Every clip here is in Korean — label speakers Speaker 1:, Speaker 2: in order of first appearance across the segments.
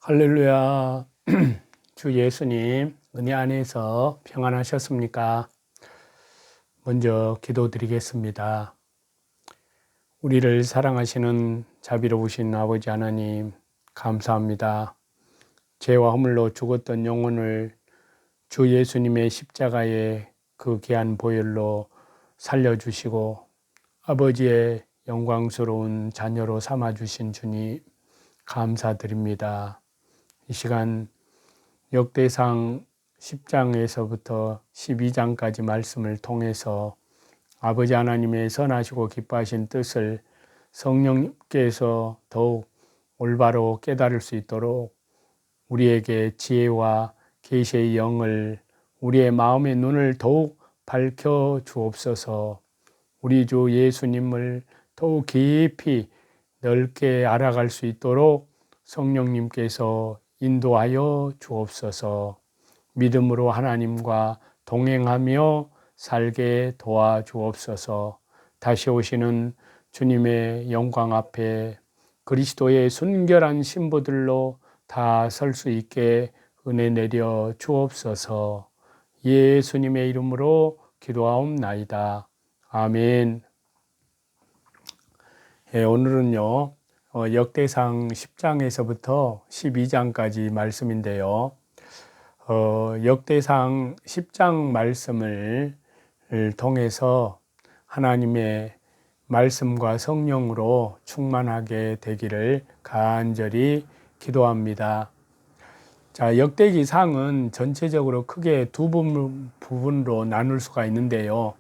Speaker 1: 할렐루야. 주 예수님 은혜 안에서 평안하셨습니까? 먼저 기도드리겠습니다. 우리를 사랑하시는 자비로우신 아버지 하나님, 감사합니다. 죄와 허물로 죽었던 영혼을 주 예수님의 십자가의 그 귀한 보혈로 살려주시고 아버지의 영광스러운 자녀로 삼아주신 주님, 감사드립니다. 이 시간 역대상 10장에서부터 12장까지 말씀을 통해서 아버지 하나님의 선하시고 기뻐하신 뜻을 성령께서 더욱 올바로 깨달을 수 있도록 우리에게 지혜와 계시의 영을, 우리의 마음의 눈을 더욱 밝혀 주옵소서. 우리 주 예수님을 더욱 깊이 넓게 알아갈 수 있도록 성령님께서 인도하여 주옵소서. 믿음으로 하나님과 동행하며 살게 도와주옵소서. 다시 오시는 주님의 영광 앞에 그리스도의 순결한 신부들로 다 설 수 있게 은혜 내려 주옵소서. 예수님의 이름으로 기도하옵나이다. 아멘. 오늘은요, 역대상 10장에서부터 12장까지 말씀인데요. 역대상 10장 말씀을 통해서 하나님의 말씀과 성령으로 충만하게 되기를 간절히 기도합니다. 자, 역대기상은 전체적으로 크게 두 부분으로 나눌 수가 있는데요.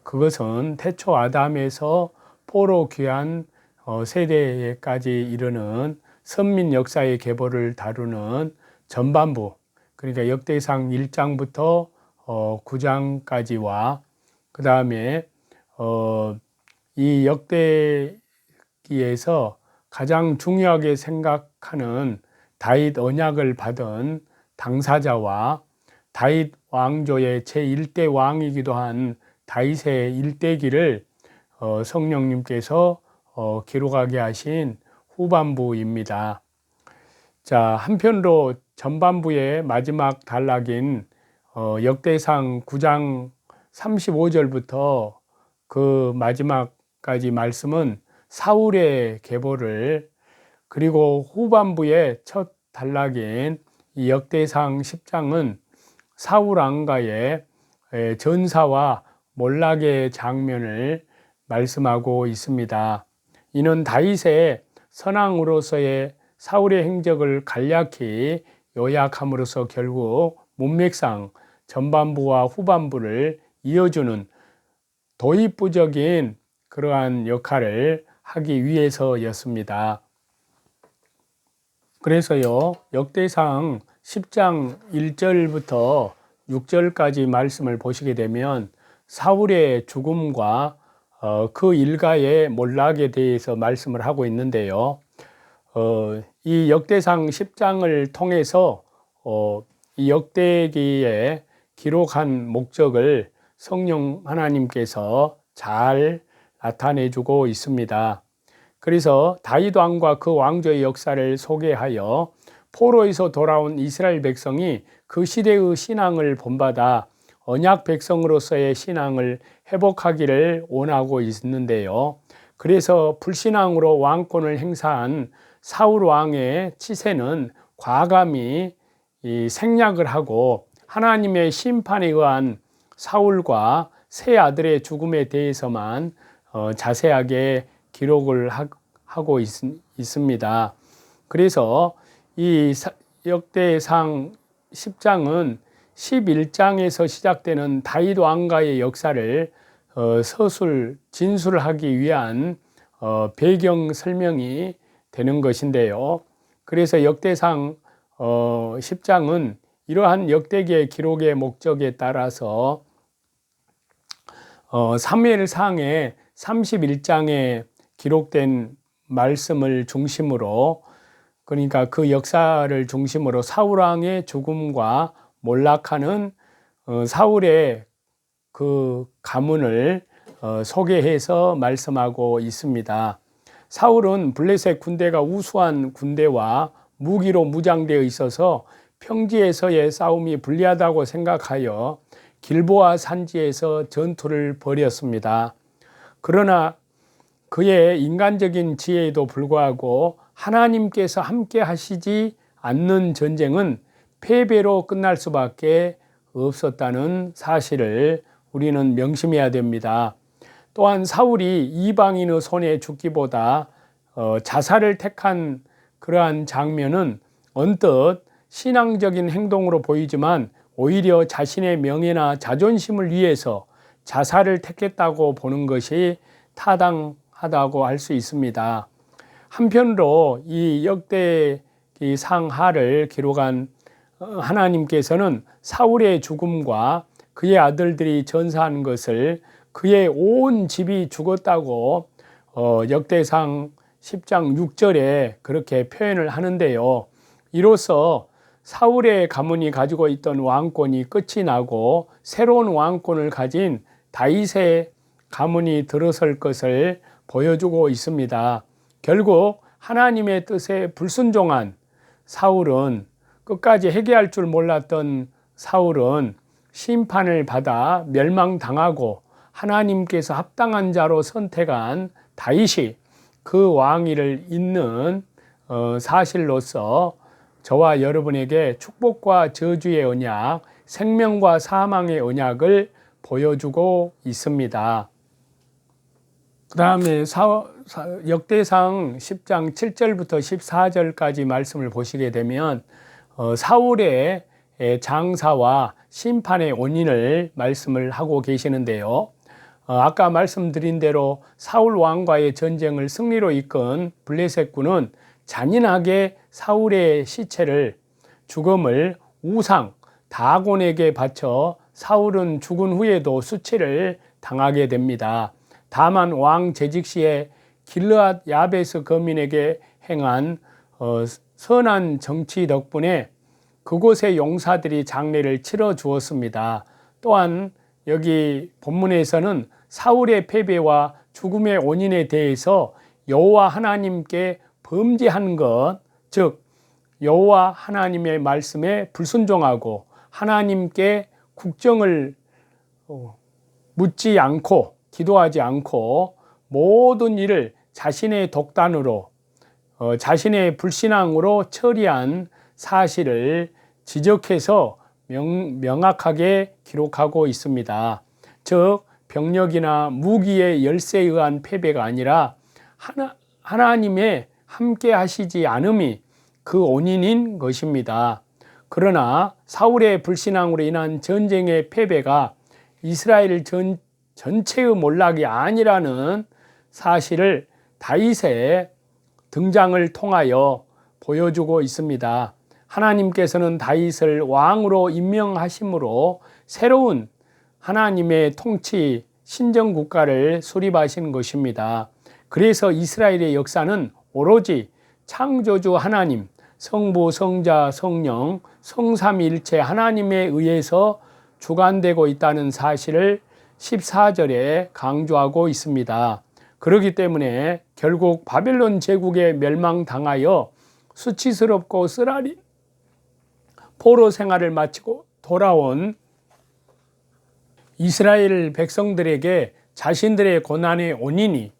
Speaker 1: 그것은 태초 아담에서 포로 귀환 세대까지 이르는 선민 역사의 계보를 다루는 전반부, 그러니까 역대상 1장부터 9장까지와 그 다음에 이 역대기에서 가장 중요하게 생각하는 다윗 언약을 받은 당사자와 다윗 왕조의 제1대 왕이기도 한 다윗의 일대기를 성령님께서 기록하게 하신 후반부입니다. 자, 한편으로 전반부의 마지막 단락인 역대상 9장 35절부터 그 마지막까지 말씀은 사울의 계보를, 그리고 후반부의 첫 단락인 이 역대상 10장은 사울 왕가의 전사와 몰락의 장면을 말씀하고 있습니다. 이는 다윗의 선왕으로서의 사울의 행적을 간략히 요약함으로써 결국 문맥상 전반부와 후반부를 이어주는 도입부적인 그러한 역할을 하기 위해서였습니다. 그래서요, 역대상 10장 1절부터 6절까지 말씀을 보시게 되면 사울의 죽음과 그 일가의 몰락에 대해서 말씀을 하고 있는데요. 이 역대상 10장을 통해서 이 역대기에 기록한 목적을 성령 하나님께서 잘 나타내주고 있습니다. 그래서 다윗 왕과 그 왕조의 역사를 소개하여 포로에서 돌아온 이스라엘 백성이 그 시대의 신앙을 본받아 언약 백성으로서의 신앙을 회복하기를 원하고 있는데요. 그래서 불신앙으로 왕권을 행사한 사울 왕의 치세는 과감히 생략을 하고 하나님의 심판에 의한 사울과 세 아들의 죽음에 대해서만 자세하게 기록을 하고 있습니다. 그래서 이 역대상 10장은 11장에서 시작되는 다윗 왕가의 역사를 진술하기 위한 배경 설명이 되는 것인데요. 그래서 역대상 10장은 이러한 역대기의 기록의 목적에 따라서 사무엘상의 31장에 기록된 말씀을 중심으로, 그러니까 그 역사를 중심으로 사울왕의 죽음과 몰락하는 사울의 그 가문을 소개해서 말씀하고 있습니다. 사울은 블레셋 군대가 우수한 군대와 무기로 무장되어 있어서 평지에서의 싸움이 불리하다고 생각하여 길보아 산지에서 전투를 벌였습니다. 그러나 그의 인간적인 지혜에도 불구하고 하나님께서 함께 하시지 않는 전쟁은 패배로 끝날 수밖에 없었다는 사실을 우리는 명심해야 됩니다. 또한 사울이 이방인의 손에 죽기보다 자살을 택한 그러한 장면은 언뜻 신앙적인 행동으로 보이지만 오히려 자신의 명예나 자존심을 위해서 자살을 택했다고 보는 것이 타당하다고 할 수 있습니다. 한편으로 이 역대상하를 기록한 하나님께서는 사울의 죽음과 그의 아들들이 전사한 것을 그의 온 집이 죽었다고 역대상 10장 6절에 그렇게 표현을 하는데요. 이로써 사울의 가문이 가지고 있던 왕권이 끝이 나고 새로운 왕권을 가진 다윗의 가문이 들어설 것을 보여주고 있습니다. 결국 하나님의 뜻에 불순종한 사울은, 끝까지 회개할 줄 몰랐던 사울은 심판을 받아 멸망당하고 하나님께서 합당한 자로 선택한 다윗이 그 왕위를 잇는 사실로서 저와 여러분에게 축복과 저주의 언약, 생명과 사망의 언약을 보여주고 있습니다. 그 다음에 역대상 10장 7절부터 14절까지 말씀을 보시게 되면 사울의 장사와 심판의 원인을 말씀을 하고 계시는데요. 아까 말씀드린 대로 사울 왕과의 전쟁을 승리로 이끈 블레셋군은 잔인하게 사울의 시체를, 죽음을 우상 다곤에게 바쳐 사울은 죽은 후에도 수치를 당하게 됩니다. 다만 왕 재직 시에 길르앗 야베스 거민에게 행한 선한 정치 덕분에 그곳의 용사들이 장례를 치러 주었습니다. 또한 여기 본문에서는 사울의 패배와 죽음의 원인에 대해서 여호와 하나님께 범죄한 것, 즉 여호와 하나님의 말씀에 불순종하고 하나님께 국정을 묻지 않고 기도하지 않고 모든 일을 자신의 독단으로 자신의 불신앙으로 처리한 사실을 지적해서 명확하게 기록하고 있습니다. 즉 병력이나 무기의 열세에 의한 패배가 아니라 하나님의 함께 하시지 않음이 그 원인인 것입니다. 그러나 사울의 불신앙으로 인한 전쟁의 패배가 이스라엘 전체의 몰락이 아니라는 사실을 다윗의 등장을 통하여 보여주고 있습니다. 하나님께서는 다윗을 왕으로 임명하심으로 새로운 하나님의 통치 신정국가를 수립하신 것입니다. 그래서 이스라엘의 역사는 오로지 창조주 하나님, 성부, 성자, 성령, 성삼위일체 하나님에 의해서 주관되고 있다는 사실을 14절에 강조하고 있습니다. 그렇기 때문에 결국 바벨론 제국에 멸망당하여 수치스럽고 쓰라린 포로 생활을 마치고 돌아온 이스라엘 백성들에게 자신들의 고난의 원인이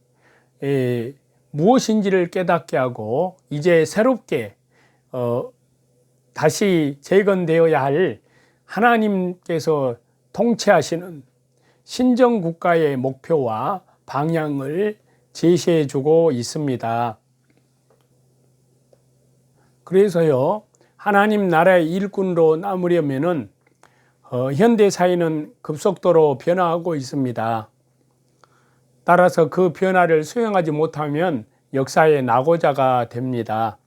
Speaker 1: 무엇인지를 깨닫게 하고 이제 새롭게 다시 재건되어야 할 하나님께서 통치하시는 신정국가의 목표와 방향을 제시해 주고 있습니다. 그래서요, 하나님 나라의 일꾼으로 남으려면은 현대 사회는 급속도로 변화하고 있습니다. 따라서 그 변화를 수용하지 못하면 역사의 낙오자가 됩니다.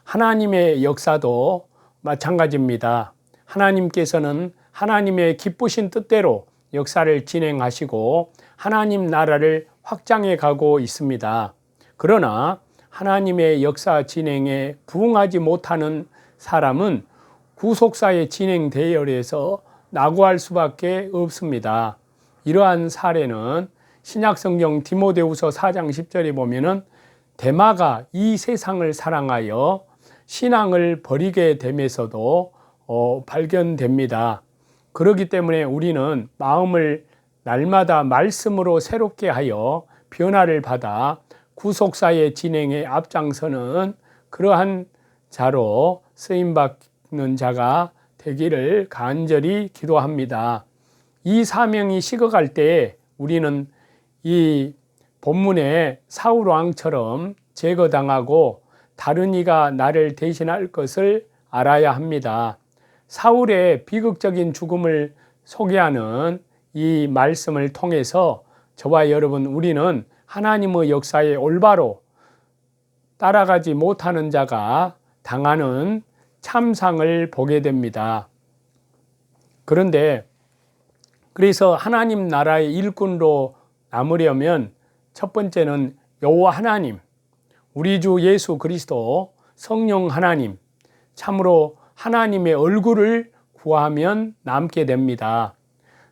Speaker 1: 하나님의 역사도 마찬가지입니다. 하나님께서는 하나님의 기쁘신 뜻대로 역사를 진행하시고 하나님 나라를 확장해 가고 있습니다. 그러나 하나님의 역사 진행에 부응하지 못하는 사람은 구속사의 진행 대열에서 낙오할 수밖에 없습니다. 이러한 사례는 신약성경 디모데후서 4장 10절에 보면은 데마가 이 세상을 사랑하여 신앙을 버리게 됨에서도 발견됩니다. 그렇기 때문에 우리는 마음을 날마다 말씀으로 새롭게 하여 변화를 받아 구속사의 진행에 앞장서는 그러한 자로 쓰임받는 자가 되기를 간절히 기도합니다. 이 사명이 식어갈 때에 우리는 이 본문의 사울 왕처럼 제거당하고 다른 이가 나를 대신할 것을 알아야 합니다. 사울의 비극적인 죽음을 소개하는 이 말씀을 통해서 저와 여러분, 우리는 하나님의 역사에 올바로 따라가지 못하는 자가 당하는 참상을 보게 됩니다. 그래서 하나님 나라의 일꾼으로 남으려면 첫 번째는 여호와 하나님, 우리 주 예수 그리스도, 성령 하나님, 참으로 하나님의 얼굴을 구하면 남게 됩니다.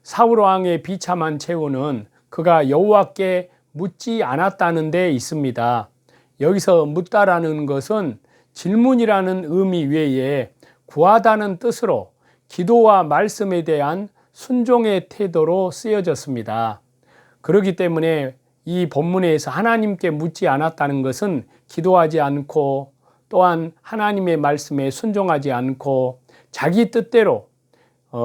Speaker 1: 사울 왕의 비참한 최후는 그가 여호와께 묻지 않았다는 데 있습니다. 여기서 묻다라는 것은 질문이라는 의미 외에 구하다는 뜻으로 기도와 말씀에 대한 순종의 태도로 쓰여졌습니다. 그렇기 때문에 이 본문에서 하나님께 묻지 않았다는 것은 기도하지 않고 또한 하나님의 말씀에 순종하지 않고 자기 뜻대로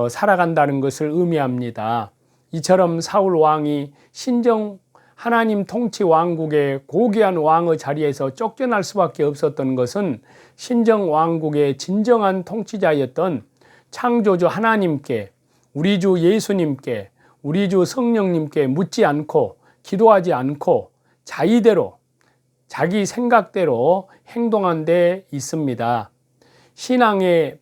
Speaker 1: 살아간다는 것을 의미합니다. 이처럼 사울 왕이 신정 하나님 통치 왕국의 고귀한 왕의 자리에서 쫓겨날 수밖에 없었던 것은 신정 왕국의 진정한 통치자였던 창조주 하나님께, 우리 주 예수님께, 우리 주 성령님께 묻지 않고 기도하지 않고 자의대로 자기 생각대로 행동한 데 있습니다. 신앙의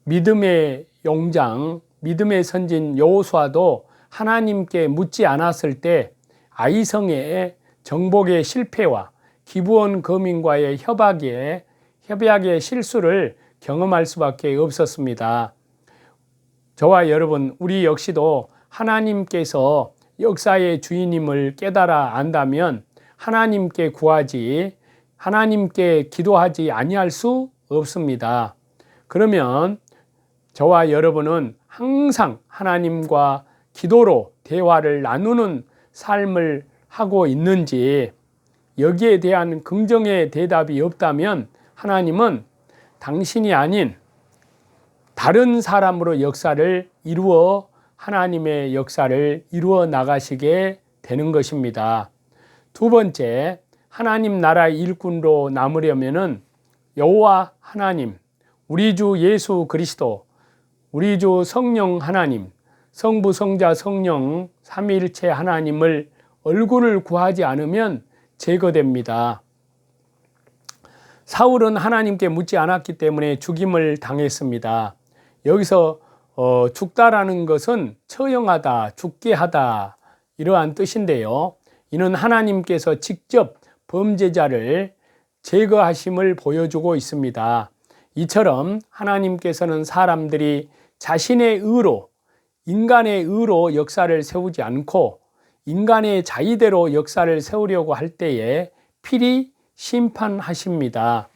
Speaker 1: 믿음의 용장, 믿음의 선진 여호수아도 하나님께 묻지 않았을 때 아이성의 정복의 실패와 기브온 거민과의 협약의 실수를 경험할 수밖에 없었습니다. 저와 여러분, 우리 역시도 하나님께서 역사의 주인임을 깨달아 안다면 하나님께 구하지, 하나님께 기도하지 아니할 수 없습니다. 그러면 저와 여러분은 항상 하나님과 기도로 대화를 나누는 삶을 하고 있는지, 여기에 대한 긍정의 대답이 없다면 하나님은 당신이 아닌 다른 사람으로 역사를 이루어 하나님의 역사를 이루어 나가시게 되는 것입니다. 두 번째, 하나님 나라의 일꾼으로 남으려면은 여호와 하나님, 우리 주 예수 그리스도, 우리 주 성령 하나님, 성부 성자 성령 삼위일체 하나님을 얼굴을 구하지 않으면 제거됩니다. 사울은 하나님께 묻지 않았기 때문에 죽임을 당했습니다. 여기서 죽다라는 것은 처형하다, 죽게 하다 이러한 뜻인데요. 이는 하나님께서 직접 범죄자를 제거하심을 보여주고 있습니다. 이처럼 하나님께서는 사람들이 자신의 의로, 인간의 의로 역사를 세우지 않고 인간의 자의대로 역사를 세우려고 할 때에 필히 심판하십니다.